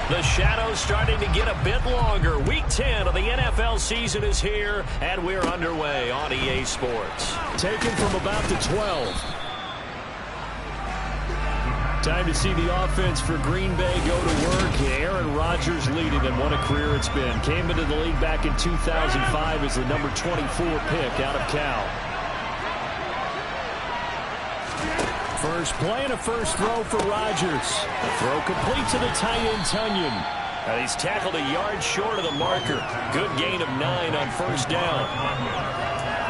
The shadow's starting to get a bit longer. Week 10 of the NFL season is here, and we're underway on EA Sports. Taken from about the 12. Time to see the offense for Green Bay go to work. Aaron Rodgers leading, and what a career it's been. Came into the league back in 2005 as the number 24 pick out of Cal. First play and a first throw for Rodgers. The throw complete to the tight end, Tunyon. And he's tackled a yard short of the marker. Good gain of 9 on first down.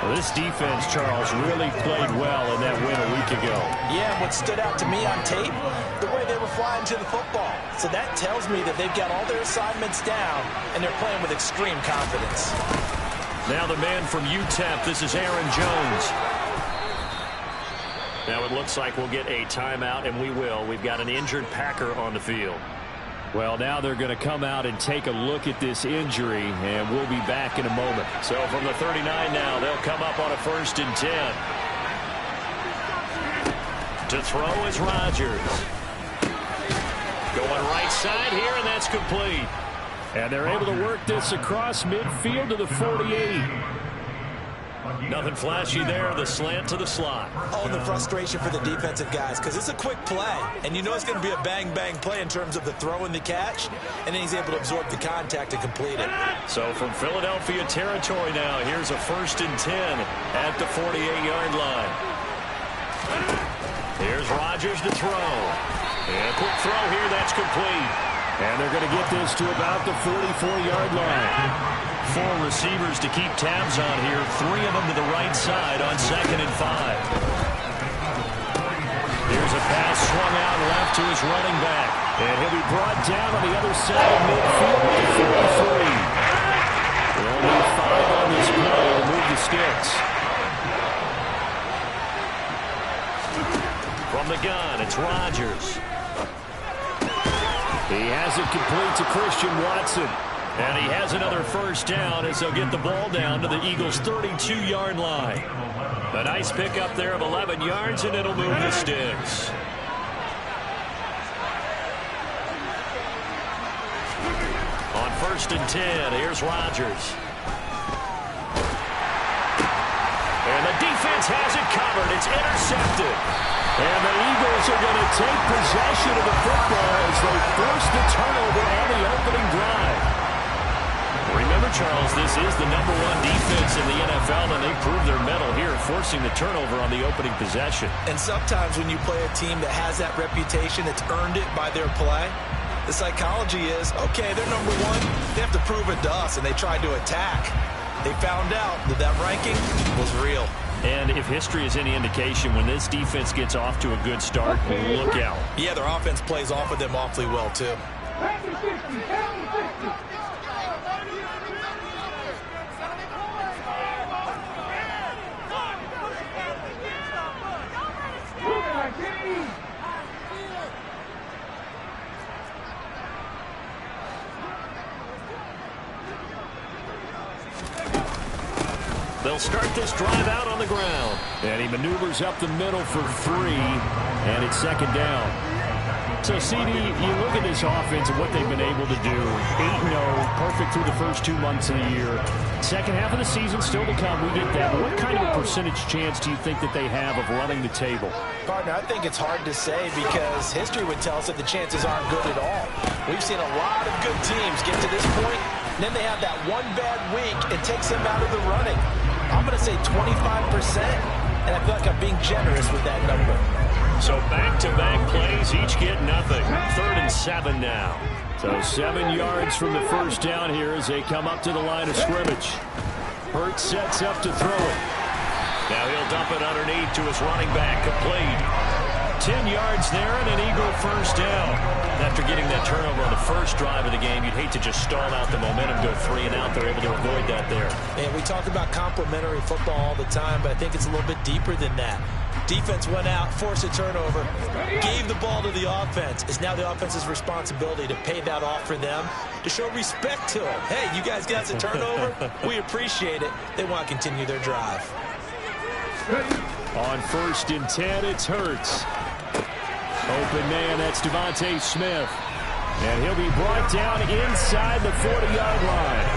Well, this defense, Charles, really played well in that win a week ago. Yeah, what stood out to me on tape, the way they were flying to the football. So that tells me that they've got all their assignments down, and they're playing with extreme confidence. Now the man from UTEP, this is Aaron Jones. Now it looks like we'll get a timeout, and we will. We've got an injured Packer on the field. Well, now they're going to come out and take a look at this injury, and we'll be back in a moment. So from the 39 now, they'll come up on a 1st and 10. To throw is Rodgers. Going right side here, and that's complete. And they're able to work this across midfield to the 48. Nothing flashy there. The slant to the slot. Oh, the frustration for the defensive guys, because it's a quick play, and you know it's going to be a bang-bang play in terms of the throw and the catch, and then he's able to absorb the contact and complete it. So from Philadelphia territory now, here's a 1st and 10 at the 48-yard line. Here's Rodgers to throw. And a quick throw here, that's complete. And they're going to get this to about the 44-yard line. 4 receivers to keep tabs on here. 3 of them to the right side on 2nd and 5. Here's a pass swung out left to his running back. And he'll be brought down on the other side of midfield at the 43. They'll need 5 on this play to move the sticks. From the gun, it's Rodgers. He has it complete to Christian Watson. And he has another 1st down as they'll get the ball down to the Eagles' 32-yard line. A nice pickup there of 11 yards, and it'll move the sticks. On 1st and 10, here's Rodgers. And the defense has it covered. It's intercepted. And the Eagles are going to take possession of the football as they force the turnover on the opening drive. Remember, Charles, this is the #1 defense in the NFL, and they prove their mettle here, forcing the turnover on the opening possession. And sometimes when you play a team that has that reputation, that's earned it by their play, the psychology is, okay, they're #1. They have to prove it to us, and they tried to attack. They found out that that ranking was real. And if history is any indication, when this defense gets off to a good start, look out. Yeah, their offense plays off of them awfully well, too. They'll start this drive out on the ground. And he maneuvers up the middle for 3, and it's 2nd down. So, CD, you look at this offense and what they've been able to do. 8-0, perfect through the first 2 months of the year. Second half of the season still to come. We get that. But what kind of a percentage chance do you think that they have of running the table? Partner, I think it's hard to say because history would tell us that the chances aren't good at all. We've seen a lot of good teams get to this point, and then they have that one bad week. It takes them out of the running. I'm going to say 25%, and I feel like I'm being generous with that number. So back-to-back plays, each get nothing. 3rd and 7 now. So 7 yards from the 1st down here as they come up to the line of scrimmage. Hurts sets up to throw it. Now he'll dump it underneath to his running back, complete. 10 yards there and an Eagle 1st down. After getting that turnover on the first drive of the game, you'd hate to just stall out the momentum, go 3 and out. They're able to avoid that there. And we talk about complementary football all the time, but I think it's a little bit deeper than that. Defense went out, forced a turnover, gave the ball to the offense. It's now the offense's responsibility to pay that off for them, to show respect to them. Hey, you guys got the turnover? We appreciate it. They want to continue their drive. On 1st and 10, it's Hurts. Open man, that's Devontae Smith. And he'll be brought down inside the 40-yard line.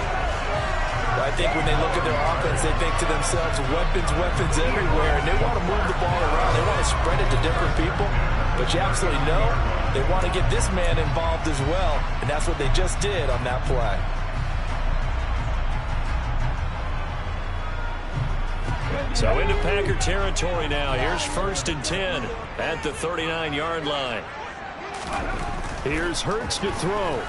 I think when they look at their offense, they think to themselves, weapons everywhere, and they want to move the ball around. They want to spread it to different people, but you absolutely know they want to get this man involved as well, and that's what they just did on that play. So into Packer territory now. Here's 1st and 10 at the 39-yard line. Here's Hurts to throw.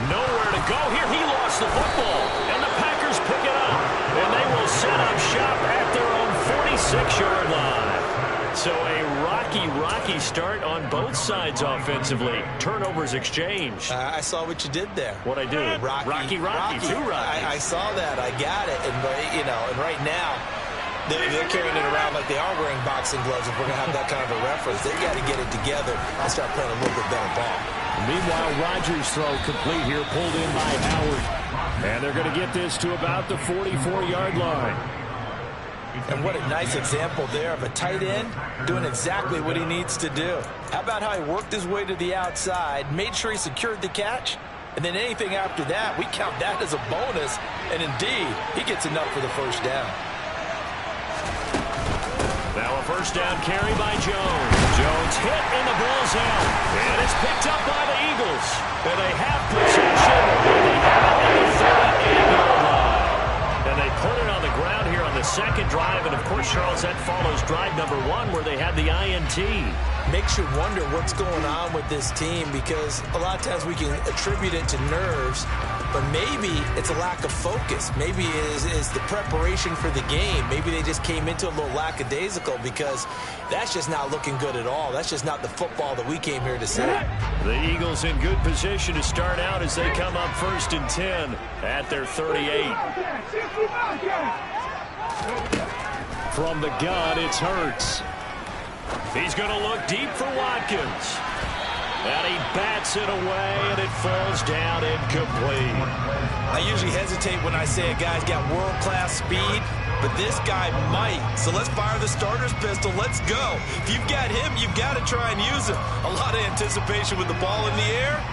Nowhere to go here. He lost the football, and the Packers pick it up, and they will set up shop at their own 46-yard line. So a rocky start on both sides offensively. Turnovers exchanged. I saw what you did there. What I do? Rocky. Two Rockies. I saw that. I got it. And and right now, they're carrying it around like they are wearing boxing gloves. If we're going to have that kind of a reference, they've got to get it together and start playing a little bit better ball. Meanwhile, Rodgers' throw complete here, pulled in by Howard. And they're going to get this to about the 44-yard line. And what a nice example there of a tight end doing exactly what he needs to do. How about how he worked his way to the outside, made sure he secured the catch, and then anything after that, we count that as a bonus. And indeed, he gets enough for the first down. Now a first down carry by Jones. Jones hit and the ball's out. And it's picked up by the Eagles. And they have possession. And they have it at the 38-yard line. And they put it on the ground here on the second drive. And, of course, Charles, that follows drive number 1 where they had the INT. Makes you wonder what's going on with this team because a lot of times we can attribute it to nerves, but maybe it's a lack of focus. Maybe it is the preparation for the game. Maybe they just came into a little lackadaisical because that's just not looking good at all. That's just not the football that we came here to see. The Eagles in good position to start out as they come up 1st and 10 at their 38. From the gun, it's Hurts. He's going to look deep for Watkins. And he bats it away, and it falls down incomplete. I usually hesitate when I say a guy's got world-class speed, but this guy might. So let's fire the starter's pistol. Let's go. If you've got him, you've got to try and use him. A lot of anticipation with the ball in the air,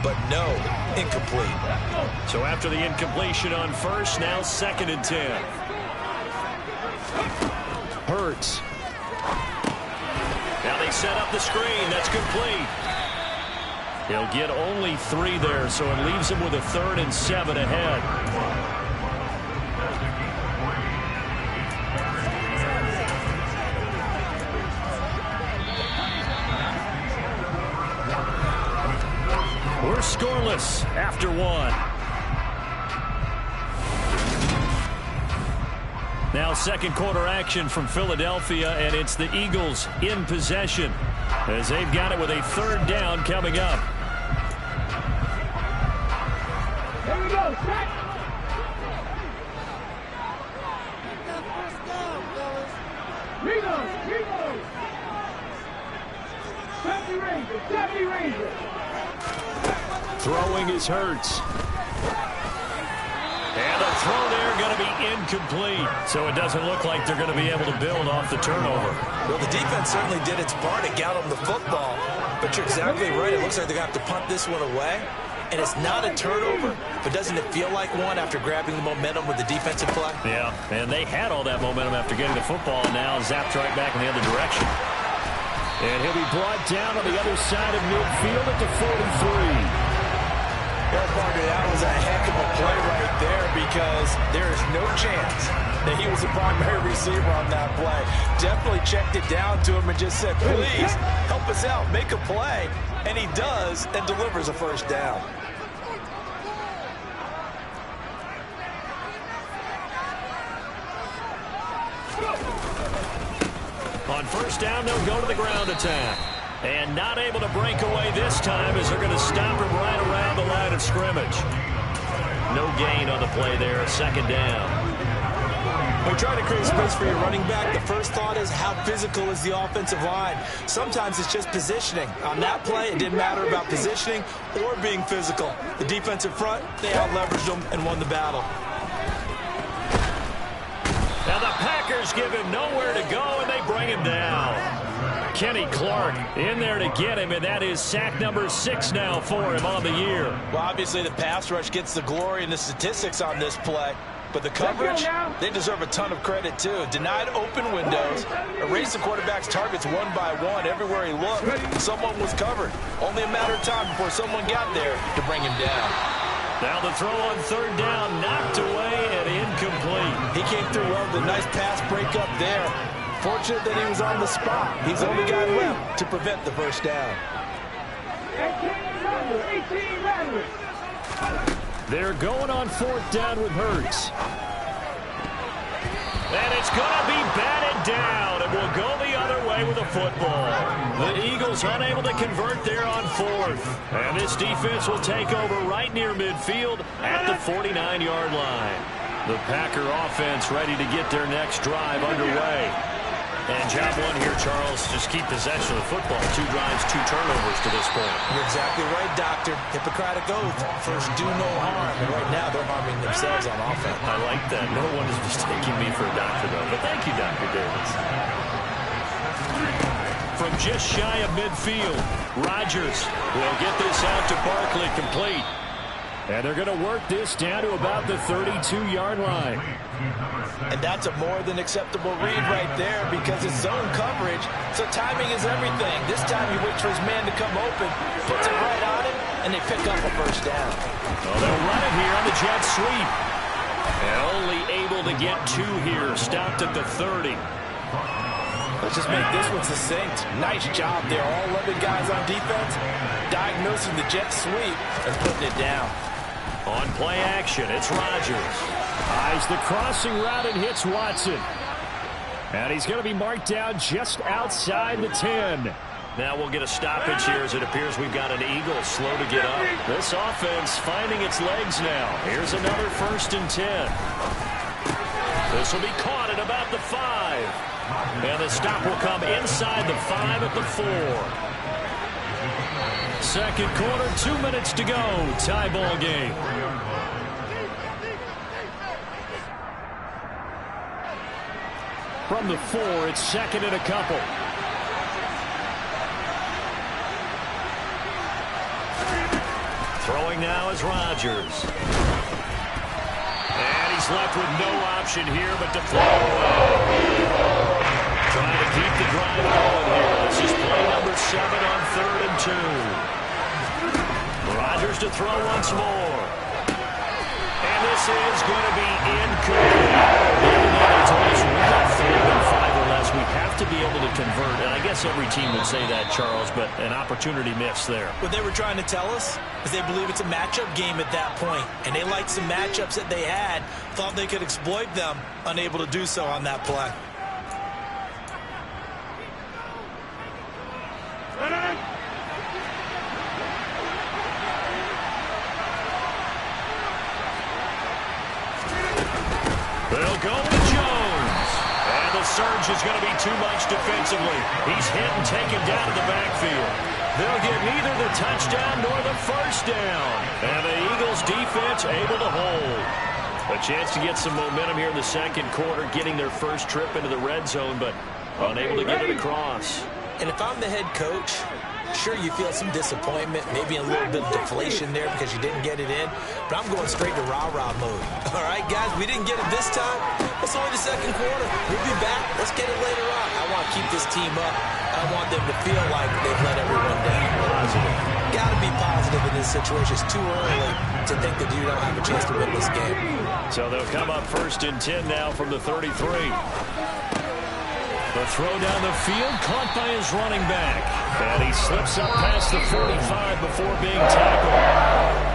but no, incomplete. So after the incompletion on first, now 2nd and 10. Hurts. Now they set up the screen. That's complete. He'll get only 3 there, so it leaves him with a 3rd and 7 ahead. We're scoreless after 1. Now second quarter action from Philadelphia, and it's the Eagles in possession as they've got it with a 3rd down coming up. Here we go, set. Reload. 70 Rangers. Throwing is Hurts. And the throw there going to be incomplete. So it doesn't look like they're going to be able to build off the turnover. Well, the defense certainly did its part to get them the football. But you're exactly right. It looks like they're going to have to punt this one away. And it's not a turnover, but doesn't it feel like one after grabbing the momentum with the defensive play? Yeah, and they had all that momentum after getting the football, and now zapped right back in the other direction. And he'll be brought down on the other side of midfield at the 43. That was a heck of a play right there because there is no chance that he was a primary receiver on that play. Definitely checked it down to him and just said, please, help us out, make a play. And he does and delivers a first down. On first down, they'll go to the ground attack. And not able to break away this time as they're going to stop him right around the line of scrimmage. No gain on the play there, 2nd down. When you're trying to create space for your running back, the first thought is how physical is the offensive line. Sometimes it's just positioning. On that play, it didn't matter about positioning or being physical. The defensive front, they out-leveraged them and won the battle. Now the Packers give him nowhere to go, and they bring him down. Kenny Clark in there to get him, and that is sack number 6 now for him on the year. Well, obviously the pass rush gets the glory and the statistics on this play, but the coverage, they deserve a ton of credit too. Denied open windows, erased the quarterback's targets one by one. Everywhere he looked, someone was covered. Only a matter of time before someone got there to bring him down. Now the throw on 3rd down, knocked away and incomplete. He came through well with a nice pass breakup there. Fortunate that he was on the spot. He's the only guy left to prevent the first down. 18 They're going on 4th down with Hurts. And it's going to be batted down, and we'll go the other way with the football. The Eagles unable to convert there on 4th. And this defense will take over right near midfield at the 49-yard line. The Packer offense ready to get their next drive underway. And job one here, Charles, just keep possession of the football. 2 drives, 2 turnovers to this point. You're exactly right, Doctor. Hippocratic oath. First, do no harm. And right now, they're harming themselves on offense. I like that. No one is mistaking me for a doctor, though. But thank you, Dr. Davis. From just shy of midfield, Rodgers will get this out to Barkley, complete. And they're going to work this down to about the 32-yard line. And that's a more than acceptable read right there because it's zone coverage, so timing is everything. This time he waits for his man to come open, puts it right on him, and they pick up a first down. Well, they'll run it here on the jet sweep. And only able to get 2 here, stopped at the 30. Let's just make this one succinct. Nice job there. All 11 guys on defense diagnosing the jet sweep and putting it down. On play action, it's Rodgers. Eyes the crossing route and hits Watson. And he's going to be marked down just outside the 10. Now we'll get a stoppage here as it appears we've got an Eagle slow to get up. This offense finding its legs now. Here's another 1st and 10. This will be caught at about the 5. And the stop will come inside the 5 at the 4. Second quarter, 2 minutes to go. Tie ball game. From the 4, it's 2nd and a couple. Throwing now is Rodgers. And he's left with no option here but to throw away. Trying to keep the drive going here. This is play number 7 on 3rd and 2. Rodgers to throw once more. And this is going to be incomplete. They told us we got 4 and 5 or less. We have to be able to convert. And I guess every team would say that, Charles, but an opportunity missed there. What they were trying to tell us is they believe it's a matchup game at that point. And they liked some matchups that they had, thought they could exploit them, unable to do so on that play. They'll go to Jones. And the surge is going to be too much defensively. He's hit and taken down to the backfield. They'll get neither the touchdown nor the first down. And the Eagles defense able to hold. A chance to get some momentum here in the second quarter, getting their first trip into the red zone, but unable to get it across. And if I'm the head coach, sure, you feel some disappointment, maybe a little bit of deflation there because you didn't get it in, but I'm going straight to rah-rah mode. All right, guys, we didn't get it this time. It's only the second quarter. We'll be back. Let's get it later on. I want to keep this team up. I want them to feel like they've let everyone down. Positive. Got to be positive in this situation. It's too early to think that you don't have a chance to win this game. So they'll come up 1st and 10 now from the 33. The throw down the field, caught by his running back. And he slips up past the 45 before being tackled.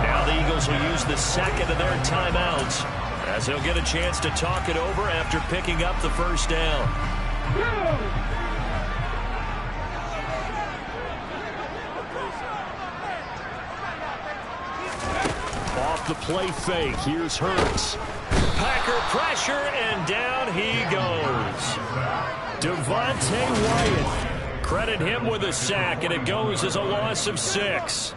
Now the Eagles will use the second of their timeouts as they'll get a chance to talk it over after picking up the first down. Off the play fake, here's Hurts. Packer pressure, and down he goes. Devontae Wyatt. Credit him with a sack, and it goes as a loss of 6.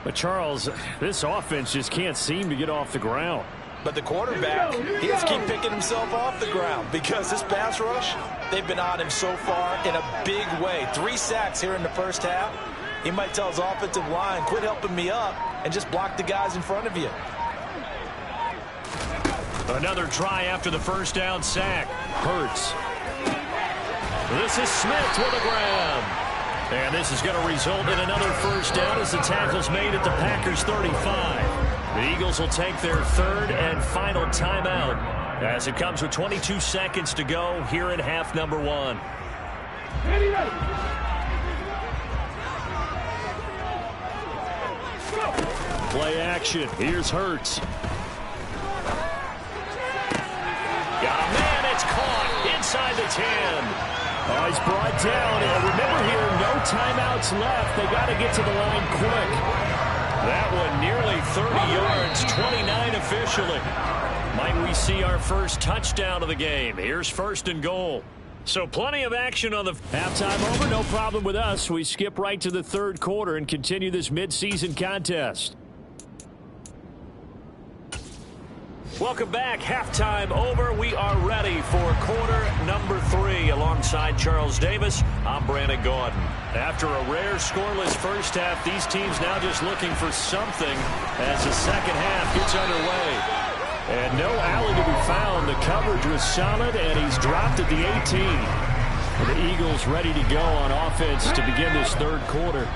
But, Charles, this offense just can't seem to get off the ground. But the quarterback, he has to keep picking himself off the ground because this pass rush, they've been on him so far in a big way. 3 sacks here in the first half. He might tell his offensive line, quit helping me up and just block the guys in front of you. Another try after the first down sack. Hurts. This is Smith with a grab. And this is going to result in another first down as the tackle's made at the Packers' 35. The Eagles will take their 3rd and final timeout as it comes with 22 seconds to go here in half number 1. Play action. Here's Hurts. Got a man. It's caught inside the 10. Oh, he's brought down. And remember here, no timeouts left. They got to get to the line quick. That one nearly 30 yards, 29 officially. Might we see our first touchdown of the game? Here's 1st and goal. So plenty of action on the halftime over. No problem with us. We skip right to the 3rd quarter and continue this midseason contest. Welcome back. Halftime over. We are ready for quarter number 3. Alongside Charles Davis, I'm Brandon Gaudin. After a rare scoreless first half, these teams now just looking for something as the second half gets underway. And no alley to be found. The coverage was solid, and he's dropped at the 18. The Eagles ready to go on offense to begin this 3rd quarter.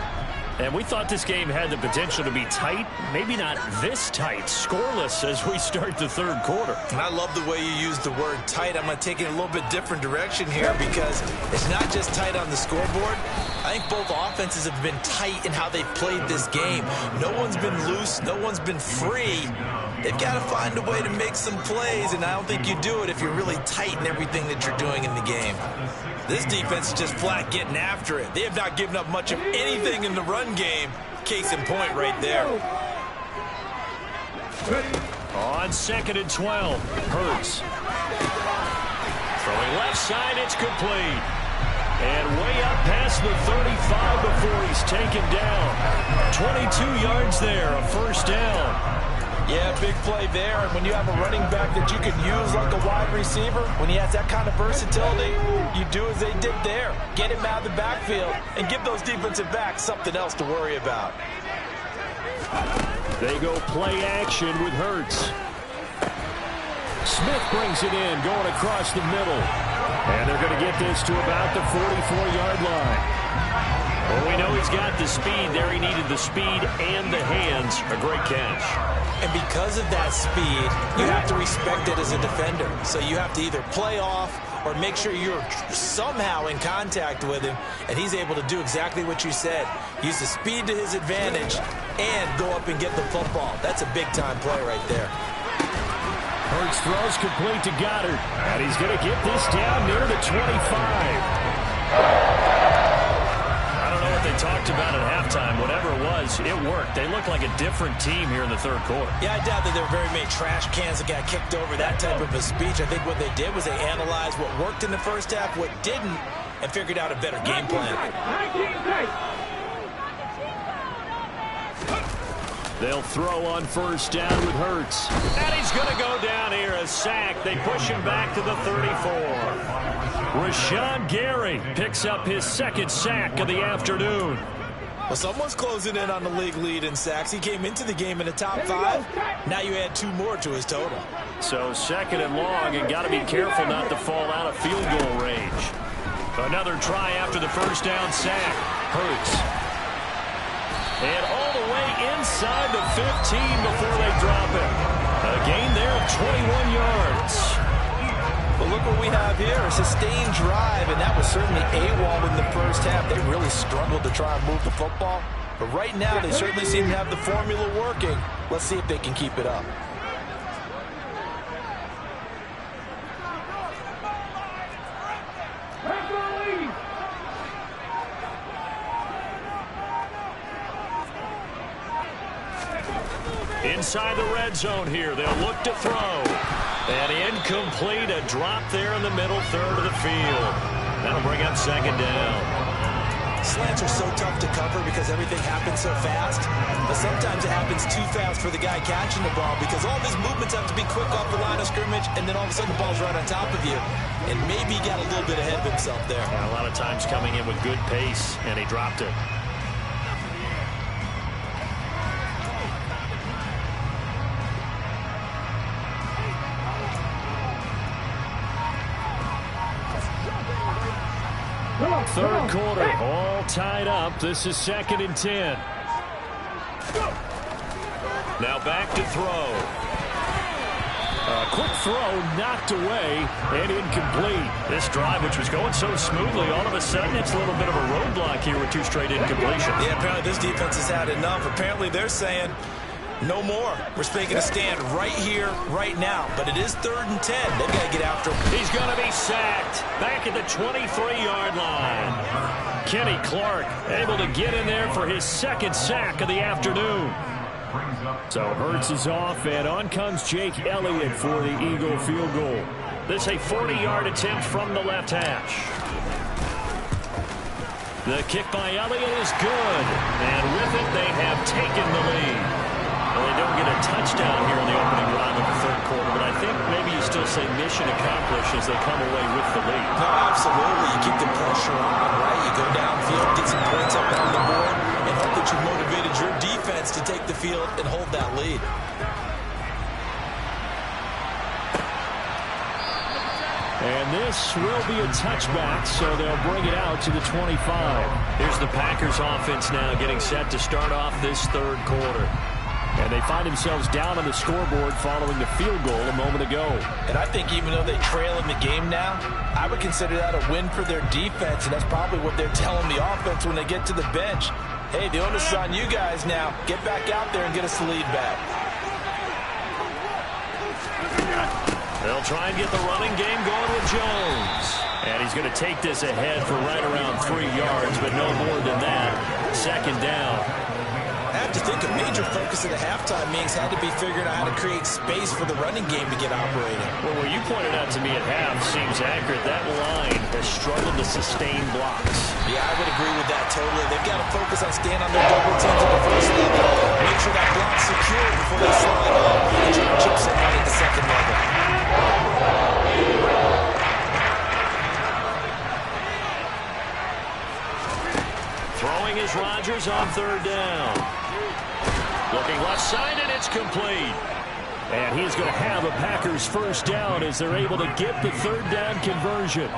And we thought this game had the potential to be tight. Maybe not this tight. Scoreless as we start the 3rd quarter. And I love the way you use the word tight. I'm going to take it a little bit different direction here because it's not just tight on the scoreboard. I think both offenses have been tight in how they've played this game. No one's been loose. No one's been free. They've got to find a way to make some plays, and I don't think you do it if you're really tight in everything that you're doing in the game. This defense is just flat getting after it. They have not given up much of anything in the run game. Case in point right there. On 2nd and 12, Hurts. Throwing left side, it's complete. And way up past the 35 before he's taken down. 22 yards there, a first down. Yeah, big play there. And when you have a running back that you can use like a wide receiver, when he has that kind of versatility, you do as they did there. Get him out of the backfield and give those defensive backs something else to worry about. They go play action with Hurts. Smith brings it in, going across the middle. And they're going to get this to about the 44-yard line. Well, we know he's got the speed there. He needed the speed and the hands. A great catch. And because of that speed, you have to respect it as a defender. So you have to either play off or make sure you're somehow in contact with him, and he's able to do exactly what you said. Use the speed to his advantage and go up and get the football. That's a big-time play right there. Hurts throws complete to Goddard, and he's going to get this down near the 25. They talked about at halftime. Whatever it was, it worked. They look like a different team here in the 3rd quarter. Yeah, I doubt that there were very many trash cans that got kicked over, that type of a speech. I think what they did was they analyzed what worked in the first half, what didn't, and figured out a better game plan. They'll throw on first down with Hurts. And he's going to go down here, a sack. They push him back to the 34. Rashawn Gary picks up his 2nd sack of the afternoon. Well, someone's closing in on the league lead in sacks. He came into the game in the top 5. Now you add 2 more to his total. So 2nd and long, and got to be careful not to fall out of field goal range. Another try after the first down sack. Hurts. And all the way inside the 15 before they drop him. A gain there of 21 yards. But look what we have here, a sustained drive, and that was certainly AWOL in the first half. They really struggled to try and move the football. But right now, they certainly seem to have the formula working. Let's see if they can keep it up. Inside the red zone here, they'll look to throw. And incomplete, a drop there in the middle 3rd of the field. That'll bring up 2nd down. Slants are so tough to cover because everything happens so fast. But sometimes it happens too fast for the guy catching the ball because all of his movements have to be quick off the line of scrimmage, and then all of a sudden the ball's right on top of you. And maybe he got a little bit ahead of himself there. And a lot of times coming in with good pace, and he dropped it. Third quarter, all tied up. This is 2nd and 10. Now back to throw. A quick throw knocked away and incomplete. This drive, which was going so smoothly, all of a sudden it's a little bit of a roadblock here with 2 straight incompletions. Yeah, apparently this defense has had enough. Apparently they're saying, no more. We're making a stand right here, right now. But it is 3rd and 10. They've got to get after him. He's going to be sacked back at the 23-yard line. Kenny Clark able to get in there for his 2nd sack of the afternoon. So Hurts is off, and on comes Jake Elliott for the Eagle field goal. This a 40-yard attempt from the left hash. The kick by Elliott is good. And with it, they have taken the lead. Well, they don't get a touchdown here in the opening drive of the 3rd quarter, but I think maybe you still say mission accomplished as they come away with the lead. No, absolutely. You keep the pressure on, right? You go downfield, get some points up on the board, and hope that you motivated your defense to take the field and hold that lead. And this will be a touchback, so they'll bring it out to the 25. Here's the Packers offense now getting set to start off this 3rd quarter. And they find themselves down on the scoreboard following the field goal a moment ago. And I think even though they trail in the game now, I would consider that a win for their defense, and that's probably what they're telling the offense when they get to the bench. Hey, the onus is on you guys now. Get back out there and get us the lead back. They'll try and get the running game going with Jones. And he's going to take this ahead for right around 3 yards, but no more than that. 2nd down. I have to think a major focus of the halftime meetings had to be figuring out how to create space for the running game to get operating. Well, what you pointed out to me at half seems accurate. That line has struggled to sustain blocks. Yeah, I would agree with that totally. They've got to focus on staying on their double teams at the 1st level. Make sure that block's secure before they slide on and try to chip somebody at the 2nd level. Throwing is Rodgers on 3rd down. Looking left side, and it's complete. And he's going to have a Packers 1st down as they're able to get the 3rd down conversion.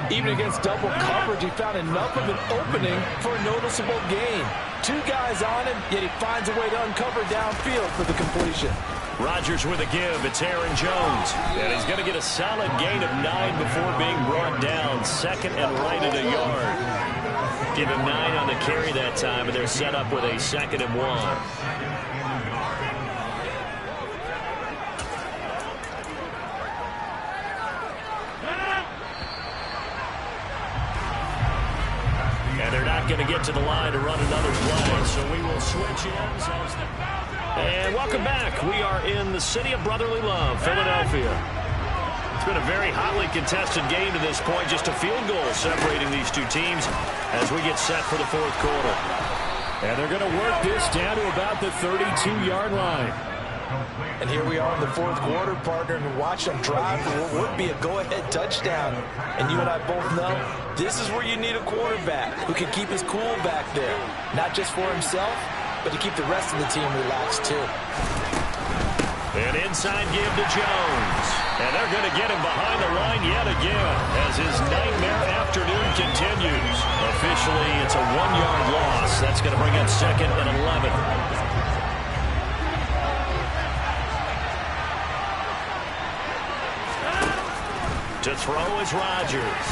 Even against double coverage, he found enough of an opening for a noticeable gain. 2 guys on him, yet he finds a way to uncover downfield for the completion. Rodgers with a give. It's Aaron Jones. And he's going to get a solid gain of 9 before being brought down. 2nd and right at a yard. Give him 9 on the carry that time, and they're set up with a 2nd and 1. And they're not going to get to the line to run another play, so we will switch ends. And welcome back. We are in the city of brotherly love, Philadelphia. It's been a very hotly contested game to this point. Just a field goal separating these 2 teams as we get set for the 4th quarter. And they're going to work this down to about the 32-yard line. And here we are in the 4th quarter, partner, and watch them drive for what would be a go-ahead touchdown. And you and I both know this is where you need a quarterback who can keep his cool back there. Not just for himself, but to keep the rest of the team relaxed, too. An inside give to Jones. And they're going to get him behind the line yet again as his nightmare afternoon continues. Officially, it's a 1-yard loss. That's going to bring up 2nd and 11. To throw is Rodgers.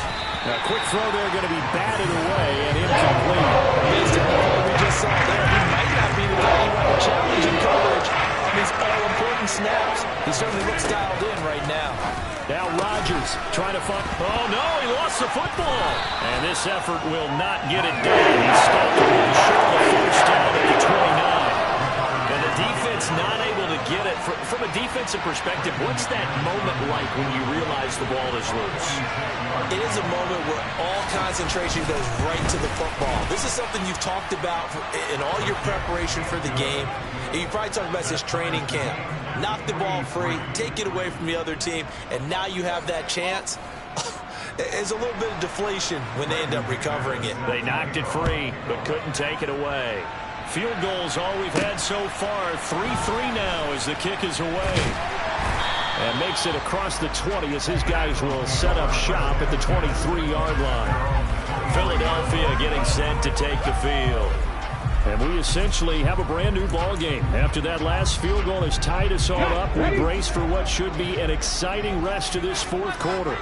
A quick throw there going to be batted away and incomplete. Based on what we just saw there, he might not be the guy you want to challenge in coverage on these all-important snaps. He certainly looks dialed in right now. Now Rodgers trying to find... Oh, no, he lost the football. And this effort will not get it done. He stopped it short of 1st down at the 29. And the defense not able to get it. From a defense defensive perspective, what's that moment like when you realize the ball is loose? It is a moment where all concentration goes right to the football. This is something you've talked about in all your preparation for the game. And you probably talked about this training camp. Knock the ball free, take it away from the other team, and now you have that chance. There's a little bit of deflation when they end up recovering it. They knocked it free, but couldn't take it away. Field goals all we've had so far. 3-3 now as the kick is away. And makes it across the 20 as his guys will set up shop at the 23-yard line. Philadelphia getting set to take the field. And we essentially have a brand-new ball game. After that last field goal has tied us all up, we brace for what should be an exciting rest to this fourth quarter.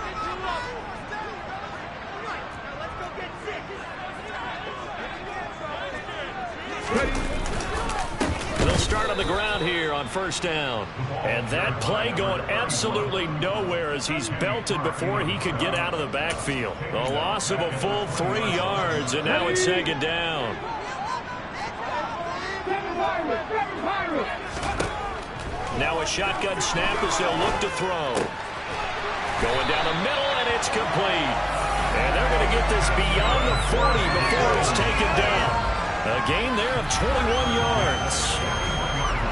They'll start on the ground here on first down. And that play going absolutely nowhere as he's belted before he could get out of the backfield. A loss of a full 3 yards, and now it's second down. Now a shotgun snap as they'll look to throw. Going down the middle, and it's complete. And they're going to get this beyond the 40 before it's taken down. A gain there of 21 yards.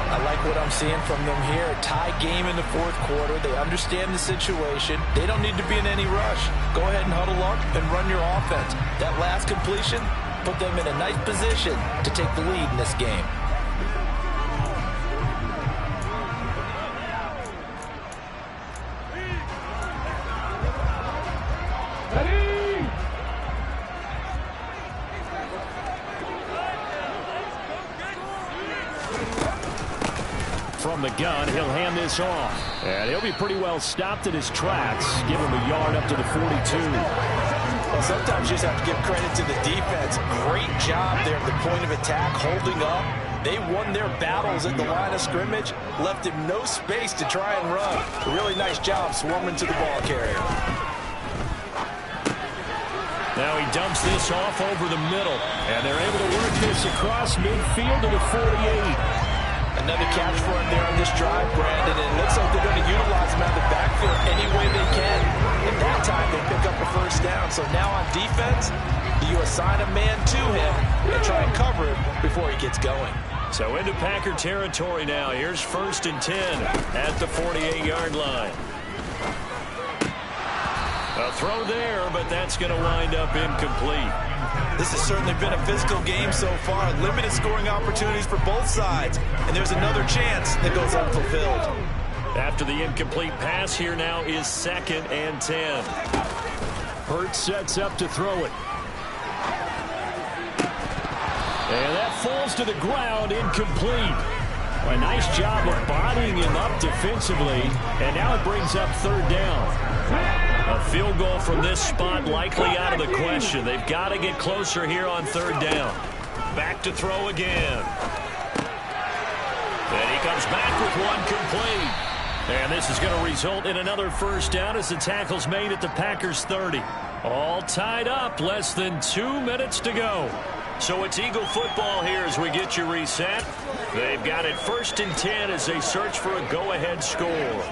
I like what I'm seeing from them here. A tie game in the fourth quarter. They understand the situation. They don't need to be in any rush. Go ahead and huddle up and run your offense. That last completion put them in a nice position to take the lead in this game. From the gun, he'll hand this off. And he'll be pretty well stopped in his tracks. Give him a yard up to the 42. Well, sometimes you just have to give credit to the defense. Great job there at the point of attack, holding up. They won their battles at the line of scrimmage, left him no space to try and run. A really nice job swarming to the ball carrier. Now he dumps this off over the middle. And they're able to work this across midfield to the 48. Another catch for him there on this drive, Brandon, and it looks like they're going to utilize him out of the backfield any way they can. And that time they pick up a first down. So now on defense, you assign a man to him and try and cover him before he gets going. So into Packer territory now. Here's 1st and 10 at the 48-yard line. A throw there, but that's going to wind up incomplete. This has certainly been a physical game so far. Limited scoring opportunities for both sides. And there's another chance that goes unfulfilled. After the incomplete pass, here now is 2nd and 10. Hurts sets up to throw it. And that falls to the ground, incomplete. A nice job of bodying him up defensively. And now it brings up 3rd down. A field goal from this spot likely out of the question. They've got to get closer here on 3rd down. Back to throw again. And he comes back with one complete. And this is going to result in another first down as the tackle's made at the Packers 30. All tied up, less than 2 minutes to go. So it's Eagle football here as we get you reset. They've got it 1st and 10 as they search for a go-ahead score.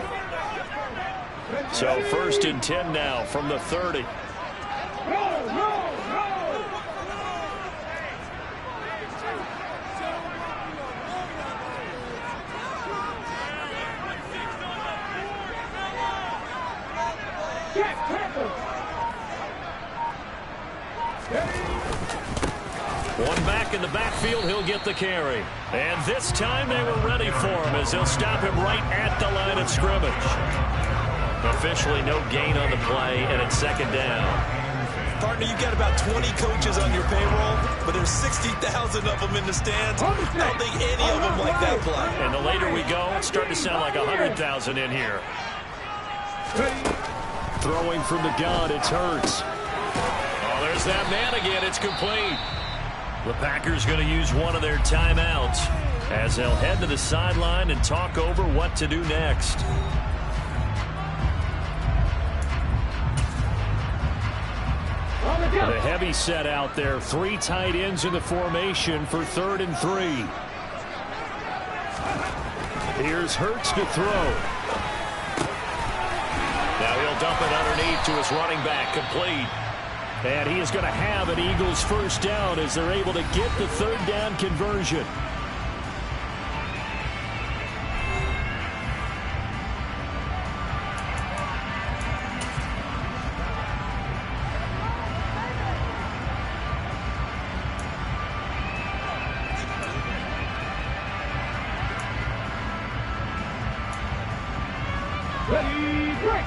So 1st and 10 now from the 30. One back in the backfield, he'll get the carry. And this time they were ready for him as they'll stop him right at the line of scrimmage. Officially no gain on the play, and it's 2nd down. Partner, you've got about 20 coaches on your payroll, but there's 60,000 of them in the stands. I don't think any of them like that play. And the later we go, it's starting to sound like 100,000 in here. Throwing from the gun, it's Hurts. Oh, there's that man again. It's complete. The Packers going to use one of their timeouts as they'll head to the sideline and talk over what to do next. The heavy set out there. 3 tight ends in the formation for 3rd and 3. Here's Hurts to throw. Now he'll dump it underneath to his running back, complete. And he is going to have an Eagles first down as they're able to get the third down conversion. Ready, break.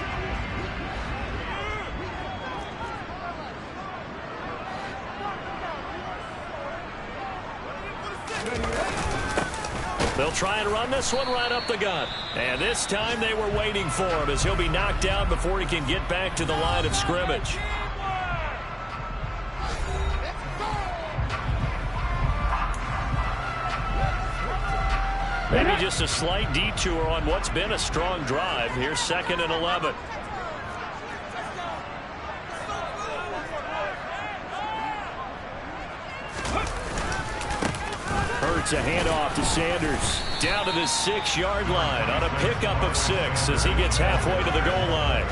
They'll try and run this one right up the gut. And this time they were waiting for him as he'll be knocked down before he can get back to the line of scrimmage. Maybe just a slight detour on what's been a strong drive. Here's 2nd and 11. Hurts a handoff to Sanders. Down to the 6-yard line on a pickup of 6 as he gets halfway to the goal line.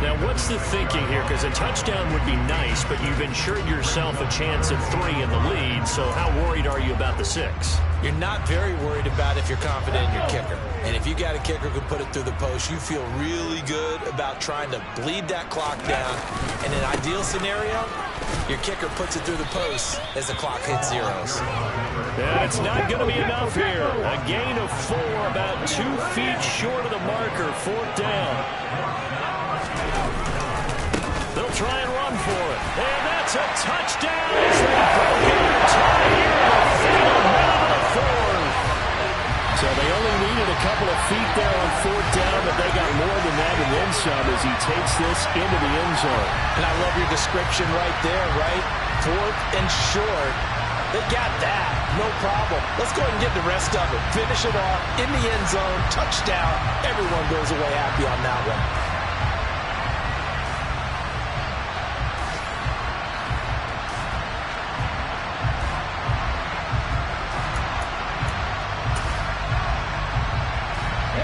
Now, what's the thinking here? Because a touchdown would be nice, but you've ensured yourself a chance of 3 in the lead, so how worried are you about the 6? You're not very worried about if you're confident in your kicker. And if you got a kicker who can put it through the post, you feel really good about trying to bleed that clock down. In an ideal scenario, your kicker puts it through the post as the clock hits zeros. That's not going to be enough here. A gain of 4, about 2 feet short of the marker, 4th down. They'll try and run for it. And that's a touchdown as they broke it to tie here in the final minute of the 4th. So they only needed a couple of feet there on 4th down, but they got more than that and then some as he takes this into the end zone. And I love your description right there, right? 4th and short. They got that. No problem. Let's go ahead and get the rest of it. Finish it off in the end zone. Touchdown. Everyone goes away happy on that one.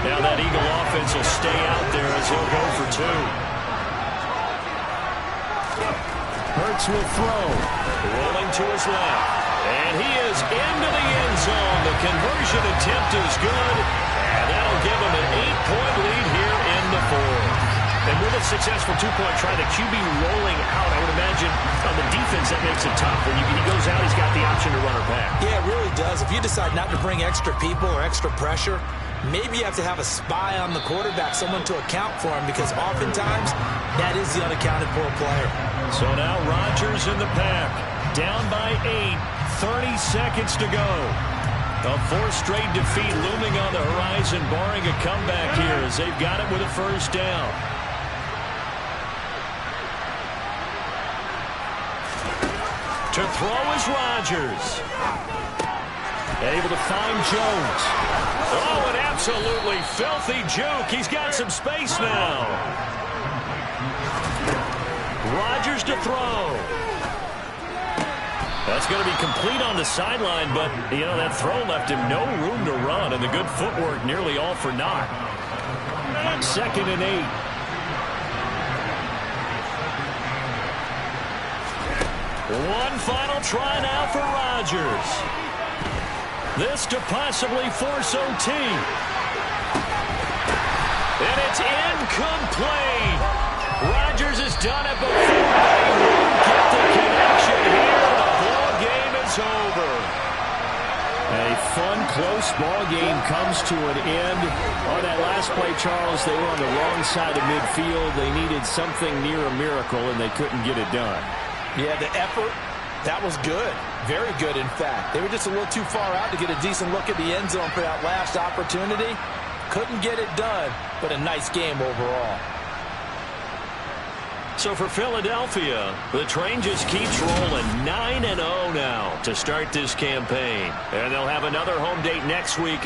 Now that Eagle offense will stay out there as he'll go for 2. Hurts will throw. Rolling to his left. And he is into the end zone. The conversion attempt is good. And that'll give him an 8-point lead here in the 4th. And with a successful 2-point try, the QB rolling out, I would imagine on the defense that makes it tough. When he goes out, he's got the option to run or pass. Yeah, it really does. If you decide not to bring extra people or extra pressure, maybe you have to have a spy on the quarterback, someone to account for him, because oftentimes that is the unaccounted for player. So now Rodgers in the pack. Down by 8, 30 seconds to go. A 4th straight defeat looming on the horizon, barring a comeback here as they've got it with a first down. To throw is Rodgers. Able to find Jones. Oh, an absolutely filthy juke. He's got some space now. Rodgers to throw. That's going to be complete on the sideline, but, you know, that throw left him no room to run, and the good footwork nearly all for naught. 2nd and 8. One final try now for Rodgers. This to possibly force OT. And it's incomplete. Rodgers has done it before. He won't get the connection here. The ball game is over. A fun, close ball game comes to an end. On that last play, Charles, they were on the wrong side of midfield. They needed something near a miracle, and they couldn't get it done. Yeah, the effort, that was good. Very good, in fact. They were just a little too far out to get a decent look at the end zone for that last opportunity. Couldn't get it done, but a nice game overall. So for Philadelphia, the train just keeps rolling. 9-0 now to start this campaign. And they'll have another home date next week.